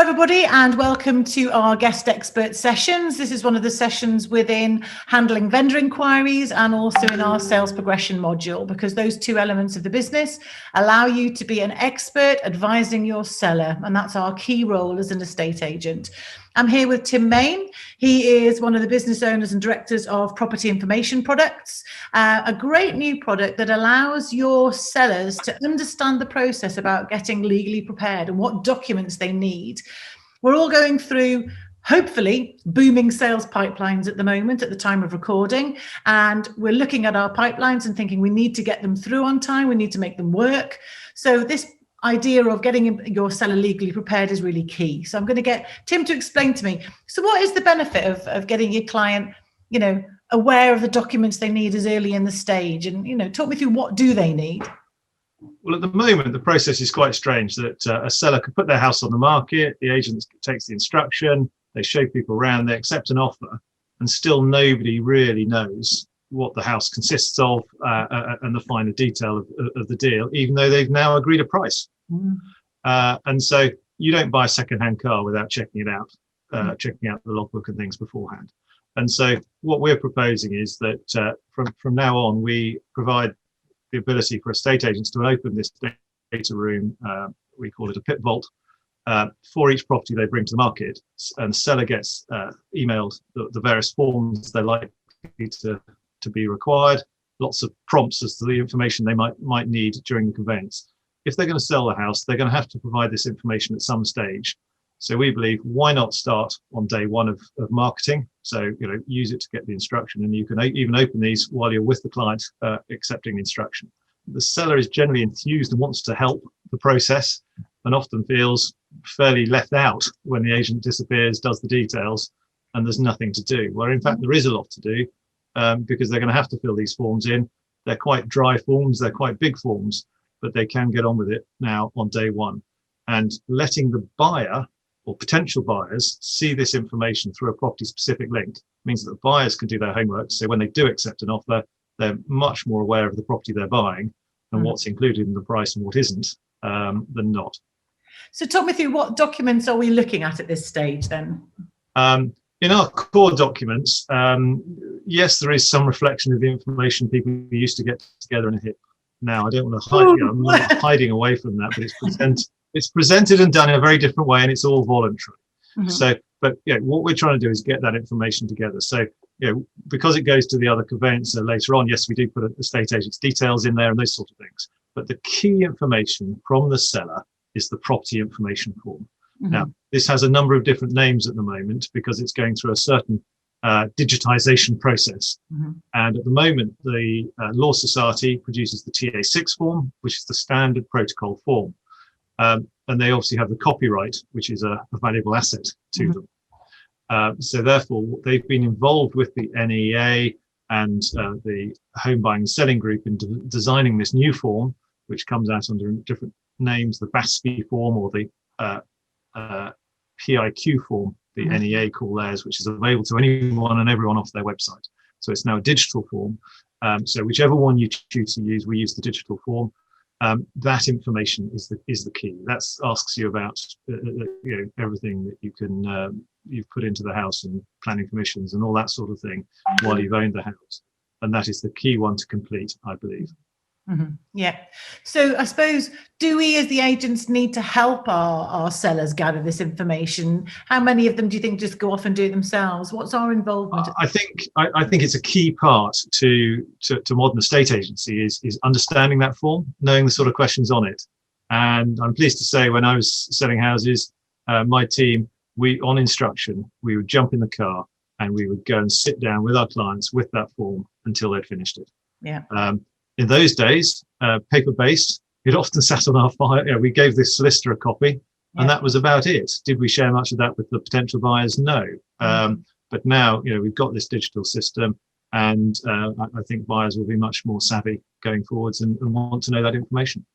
everybody, and welcome to our guest expert sessions. This is one of the sessions within handling vendor inquiries and also in our sales progression module, because those two elements of the business allow you to be an expert advising your seller, and that's our key role as an estate agent. I'm here with Tim Main. He is one of the business owners and directors of Property Information Products, a great new product that allows your sellers to understand the process about getting legally prepared and what documents they need. We're all going through, hopefully, booming sales pipelines at the moment at the time of recording, and we're looking at our pipelines and thinking we need to get them through on time, we need to make them work. So this idea of getting your seller legally prepared is really key. So I'm going to get Tim to explain to me, so what is the benefit of getting your client, aware of the documents they need as early in the stage, and, talk me through what do they need? Well, at the moment, the process is quite strange that a seller could put their house on the market, the agent takes the instruction, they show people around, they accept an offer, and still nobody really knows what the house consists of and the finer detail of the deal, even though they've now agreed a price. And so you don't buy a second-hand car without checking it out, checking out the logbook and things beforehand. And so what we're proposing is that from now on, we provide the ability for estate agents to open this data room, we call it a PIP Vault, for each property they bring to the market, and seller gets emailed the various forms they're likely to be required, lots of prompts as to the information they might need during the conveyance. If they're going to sell the house, they're going to have to provide this information at some stage. So we believe, why not start on day one of marketing? So, use it to get the instruction, and you can even open these while you're with the client accepting the instruction. The seller is generally enthused and wants to help the process, and often feels fairly left out when the agent disappears, does the details, and there's nothing to do. Where in fact there is a lot to do, because they're going to have to fill these forms in. They're quite dry forms, they're quite big forms, but they can get on with it now on day one. And letting the buyer or potential buyers see this information through a property specific link means that the buyers can do their homework. So when they do accept an offer, they're much more aware of the property they're buying and what's included in the price and what isn't, than not. So talk me through, what documents are we looking at this stage then? In our core documents, yes, there is some reflection of the information people used to get together in a HIP. Now, I don't want to hide, I'm not hiding away from that, but it's presented and done in a very different way, and it's all voluntary. So, but what we're trying to do is get that information together. So, because it goes to the other conveyancer later on, yes, we do put estate agent's details in there and those sort of things. But the key information from the seller is the property information form. Now, this has a number of different names at the moment because it's going through a certain digitization process. And at the moment, the Law Society produces the TA6 form, which is the standard protocol form. And they obviously have the copyright, which is a valuable asset to them. So therefore, they've been involved with the NEA and the Home Buying and Selling Group in designing this new form, which comes out under different names, the BASPI form or the PIQ form, the NEA call theirs, which is available to anyone and everyone off their website. So it's now a digital form. So whichever one you choose to use, we use the digital form. That information is the key. That asks you about everything that you've put into the house and planning permissions and all that sort of thing while you've owned the house. And that is the key one to complete, I believe. Yeah. So I suppose, do we as the agents need to help our sellers gather this information? How many of them do you think just go off and do it themselves? What's our involvement? I think it's a key part to modern estate agency is understanding that form, knowing the sort of questions on it. And I'm pleased to say, when I was selling houses, my team, on instruction, we would jump in the car and we would go and sit down with our clients with that form until they'd finished it. Yeah. In those days, paper-based, it often sat on our file. We gave the solicitor a copy, and that was about it. Did we share much of that with the potential buyers? No. But now, we've got this digital system, and I think buyers will be much more savvy going forwards and want to know that information.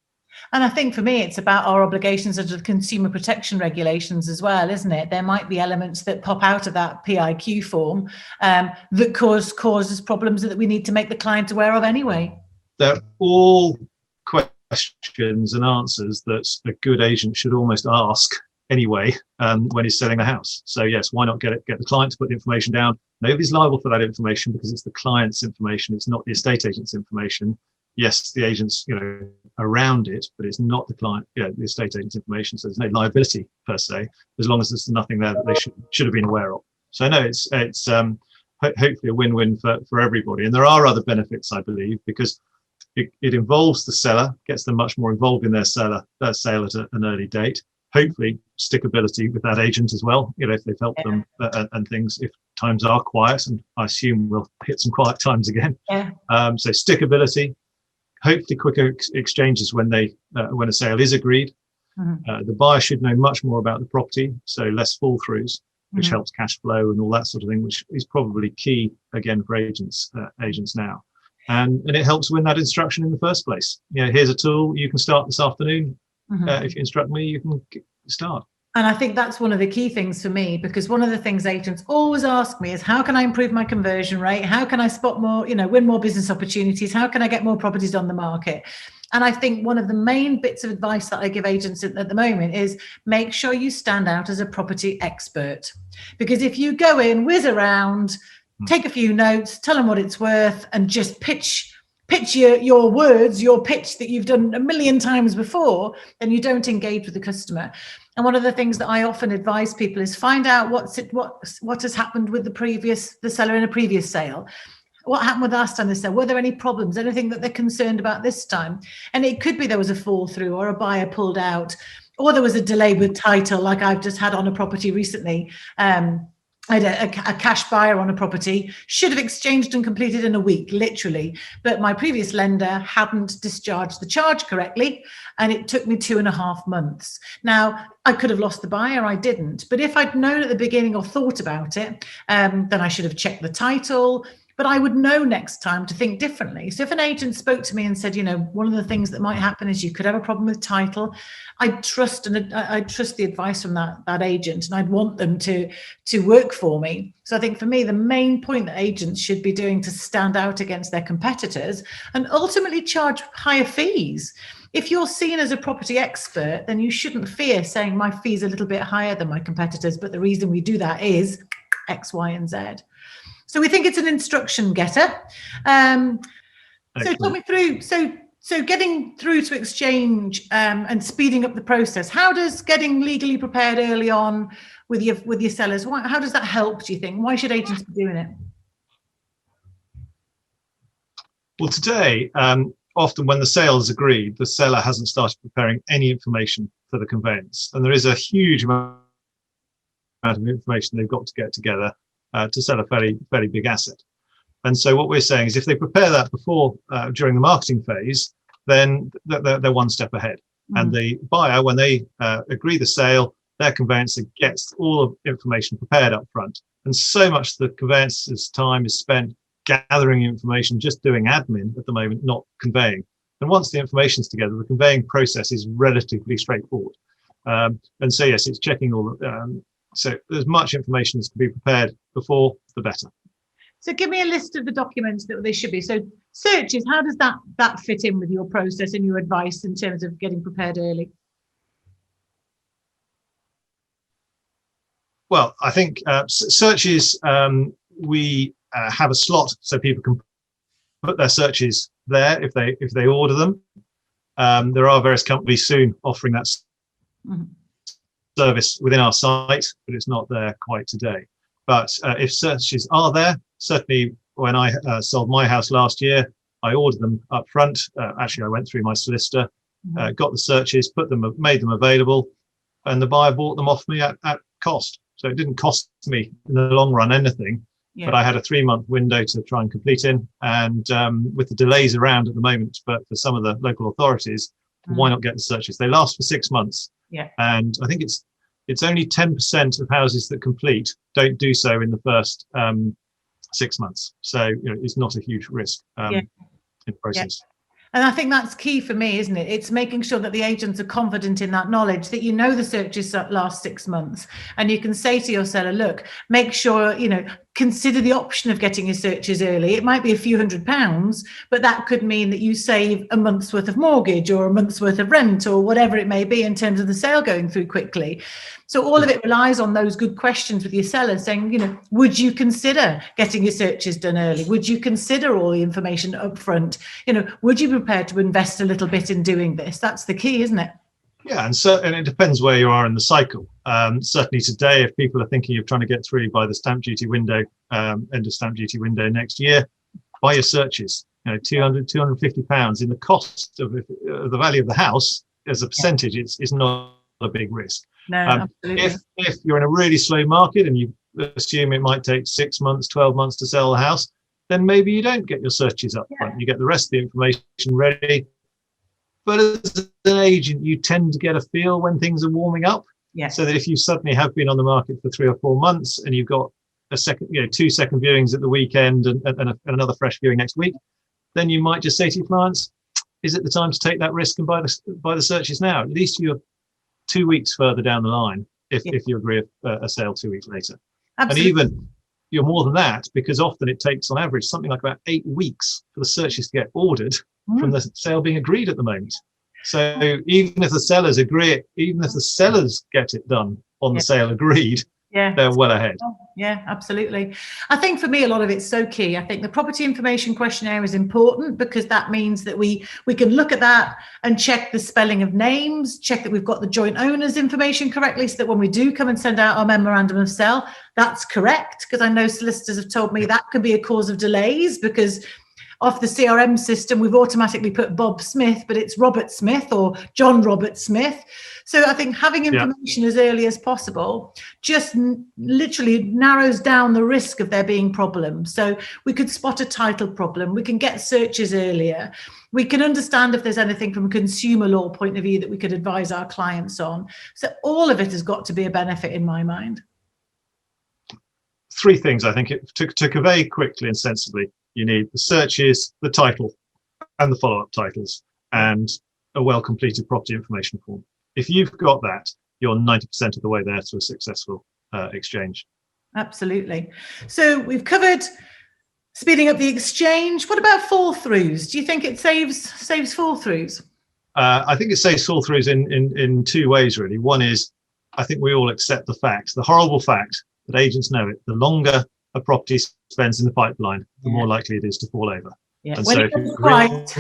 And I think for me, it's about our obligations under the consumer protection regulations as well, isn't it? There might be elements that pop out of that PIQ form that causes problems that we need to make the client aware of anyway. They're all questions and answers that a good agent should almost ask anyway when he's selling a house. So yes, why not get the client to put the information down? Nobody's liable for that information because it's the client's information. It's not the estate agent's information. Yes, the agent's around it, but it's not the client, the estate agent's information. So there's no liability per se, as long as there's nothing there that they should have been aware of. So no, it's hopefully a win-win for everybody. And there are other benefits, I believe, because it involves the seller, gets them much more involved in their sale at an early date. Hopefully stickability with that agent as well, if they've helped them and things, if times are quiet, and I assume we'll hit some quiet times again. So stickability, hopefully quicker exchanges when a sale is agreed. The buyer should know much more about the property, so less fall throughs, which helps cash flow and all that sort of thing, which is probably key again for agents now. And it helps win that instruction in the first place. Here's a tool, you can start this afternoon. If you instruct me, you can start. And I think that's one of the key things for me, because one of the things agents always ask me is, how can I improve my conversion rate? How can I spot more, win more business opportunities? How can I get more properties on the market? And I think one of the main bits of advice that I give agents at the moment is make sure you stand out as a property expert. Because if you go in, whiz around, take a few notes, tell them what it's worth, and just pitch your words, your pitch that you've done a million times before, then you don't engage with the customer. And one of the things that I often advise people is find out what has happened with the seller in a previous sale. What happened with last time they sell? Were there any problems? Anything that they're concerned about this time? And it could be there was a fall through, or a buyer pulled out, or there was a delay with title, like I've just had on a property recently. I had a cash buyer on a property, should have exchanged and completed in a week, literally. But my previous lender hadn't discharged the charge correctly, and it took me 2.5 months. Now, I could have lost the buyer, I didn't. But if I'd known at the beginning or thought about it, then I should have checked the title. But I would know next time to think differently. So if an agent spoke to me and said, one of the things that might happen is you could have a problem with title, I'd trust the advice from that agent, and I'd want them to work for me. So I think for me, the main point that agents should be doing to stand out against their competitors and ultimately charge higher fees. If you're seen as a property expert, then you shouldn't fear saying my fee's a little bit higher than my competitors, but the reason we do that is X, Y, and Z. So we think it's an instruction getter. So talk me through, so getting through to exchange and speeding up the process. How does getting legally prepared early on with your sellers, how does that help, do you think? Why should agents be doing it? Well, today, often when the sale is agreed, the seller hasn't started preparing any information for the conveyance. And there is a huge amount of information they've got to get together to sell a fairly big asset. And so what we're saying is if they prepare that before, during the marketing phase, then they're one step ahead. And the buyer, when they agree the sale, their conveyancer gets all of information prepared up front. And so much of the conveyancer's time is spent gathering information, just doing admin at the moment, not conveying. And once the information's together, the conveying process is relatively straightforward. And so, yes, it's checking all so as much information as can be prepared before, the better. So give me a list of the documents that they should be. So searches, how does that fit in with your process and your advice in terms of getting prepared early? Well, I think searches, we have a slot so people can put their searches there if they order them. There are various companies soon offering that service within our site, but it's not there quite today. But if searches are there, certainly when I sold my house last year, I ordered them up front. Actually, I went through my solicitor, got the searches, made them available, and the buyer bought them off me at cost. So it didn't cost me in the long run anything, but I had a 3-month window to try and complete in. And with the delays around at the moment, but for some of the local authorities, why not get the searches? They last for 6 months. And I think it's only 10% of houses that complete don't do so in the first 6 months. So it's not a huge risk in the process. And I think that's key for me, isn't it? It's making sure that the agents are confident in that knowledge, that the searches last 6 months. And you can say to your seller, look, make sure, consider the option of getting your searches early. It might be a few £100s, but that could mean that you save a month's worth of mortgage or a month's worth of rent or whatever it may be in terms of the sale going through quickly. So all of it relies on those good questions with your sellers saying, you know, would you consider getting your searches done early? Would you consider all the information up front? You know, would you be prepared to invest a little bit in doing this? That's the key, isn't it? Yeah, and it depends where you are in the cycle. Certainly today, if people are thinking of trying to get through by the stamp duty window, end of stamp duty window next year, buy your searches. You know, £250 in the cost of the value of the house as a percentage, it's not a big risk. No, absolutely. If you're in a really slow market and you assume it might take 6 months, 12 months to sell the house, then maybe you don't get your searches up front. You get the rest of the information ready. But as an agent, you tend to get a feel when things are warming up. Yeah. So that if you suddenly have been on the market for 3 or 4 months and you've got a second, 2 second viewings at the weekend and another fresh viewing next week, then you might just say to your clients, is it the time to take that risk and buy the searches now? At least you're 2 weeks further down the line if you agree a sale 2 weeks later. Absolutely. And even you're more than that, because often it takes on average something like about 8 weeks for the searches to get ordered from the sale being agreed at the moment. So even if the sellers agree, even if the sellers get it done on the sale agreed, they're well ahead. Yeah, absolutely. I think for me, a lot of it's so key. I think the property information questionnaire is important because that means that we can look at that and check the spelling of names, check that we've got the joint owners information correctly so that when we do come and send out our memorandum of sale, that's correct. Because I know solicitors have told me that can be a cause of delays because off the CRM system, we've automatically put Bob Smith, but it's Robert Smith or John Robert Smith. So I think having information as early as possible just literally narrows down the risk of there being problems. So we could spot a title problem. We can get searches earlier. We can understand if there's anything from a consumer law point of view that we could advise our clients on. So all of it has got to be a benefit in my mind. 3 things, I think, to convey quickly and sensibly. You need the searches, the title, and the follow-up titles, and a well-completed property information form. If you've got that, you're 90% of the way there to a successful exchange. Absolutely. So we've covered speeding up the exchange. What about fall-throughs? Do you think it saves fall-throughs? I think it saves fall-throughs in 2 ways, really. One is, I think we all accept the horrible fact that agents know it. The longer a property spends in the pipeline, the more likely it is to fall over. Yeah. And when so it comes quiet.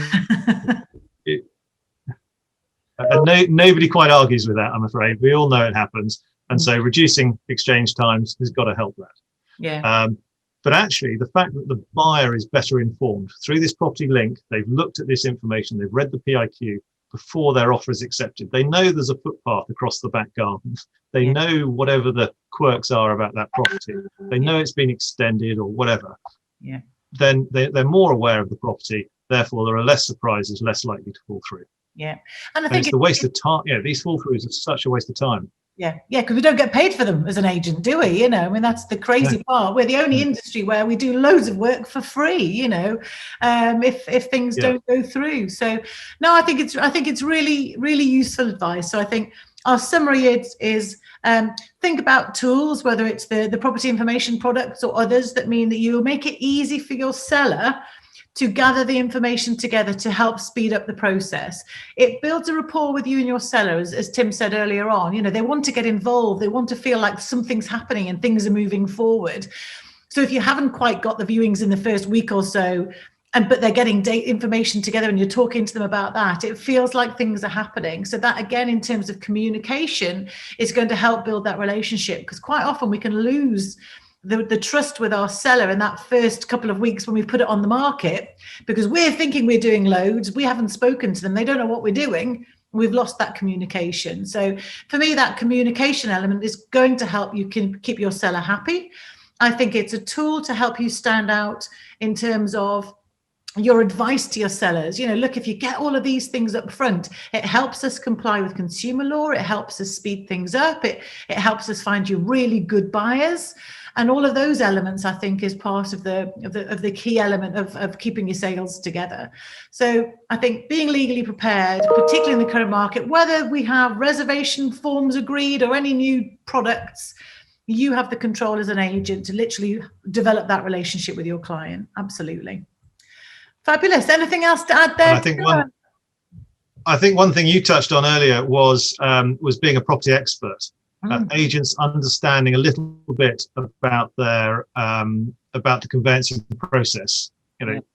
Nobody quite argues with that, I'm afraid. We all know it happens. And so reducing exchange times has got to help that. Yeah. But actually, the fact that the buyer is better informed through this property link, they've looked at this information, they've read the PIQ before their offer is accepted. They know there's a footpath across the back garden. They know whatever the quirks are about that property. They know it's been extended or whatever. Yeah. Then they're more aware of the property. Therefore, there are less surprises, less likely to fall through. Yeah. And I think it's the waste of time. Yeah, these fall throughs are such a waste of time. Yeah, because we don't get paid for them as an agent, do we? You know, I mean, that's the crazy part. We're the only industry where we do loads of work for free, you know, if things don't go through. So no, I think it's really, really useful advice. So I think our summary is think about tools, whether it's the property information products or others that mean that you make it easy for your seller to gather the information together to help speed up the process. It builds a rapport with you and your sellers, as Tim said earlier on. You know, they want to get involved. They want to feel like something's happening and things are moving forward. So if you haven't quite got the viewings in the first week or so, but they're getting date information together and you're talking to them about that, it feels like things are happening. So that, again, in terms of communication, is going to help build that relationship, because quite often we can lose the trust with our seller in that first couple of weeks when we put it on the market, because we're thinking we're doing loads. We haven't spoken to them. They don't know what we're doing. We've lost that communication. So for me, that communication element is going to help you keep your seller happy. I think it's a tool to help you stand out in terms of your advice to your sellers. You know, look, if you get all of these things up front, it helps us comply with consumer law. It helps us speed things up. It helps us find you really good buyers. And all of those elements, I think, is part of the key element of keeping your sales together. So I think being legally prepared, particularly in the current market, whether we have reservation forms agreed or any new products, You have the control as an agent to literally develop that relationship with your client. Absolutely. Fabulous. Anything else to add there? I think one thing you touched on earlier was being a property expert. Agents understanding a little bit about their about the conveyancing process.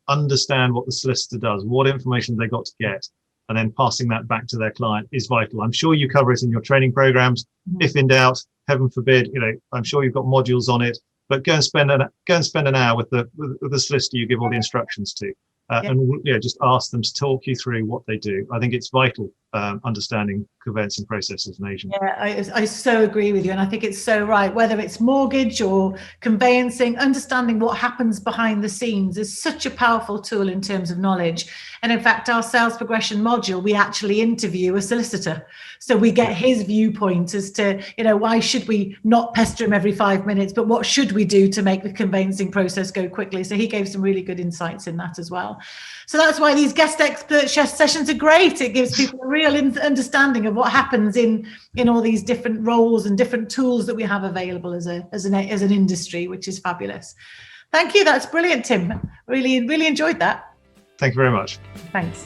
Understand what the solicitor does, what information they got to get, and then passing that back to their client is vital. I'm sure you cover it in your training programs. If in doubt, heaven forbid, I'm sure you've got modules on it. But go and spend an hour with the solicitor you give all the instructions to. And just ask them to talk you through what they do. I think it's vital understanding conveyancing process as an agent. Yeah, I so agree with you, and I think it's so right. Whether it's mortgage or conveyancing, understanding what happens behind the scenes is such a powerful tool in terms of knowledge. And in fact, our sales progression module, we actually interview a solicitor, so we get his viewpoint as to why should we not pester him every 5 minutes, but what should we do to make the conveyancing process go quickly. So he gave some really good insights in that as well. So that's why these guest expert sessions are great. It gives people a real understanding of what happens in all these different roles and different tools that we have available as an industry, which is fabulous. Thank you. That's brilliant, Tim. Really enjoyed that. Thank you very much. Thanks.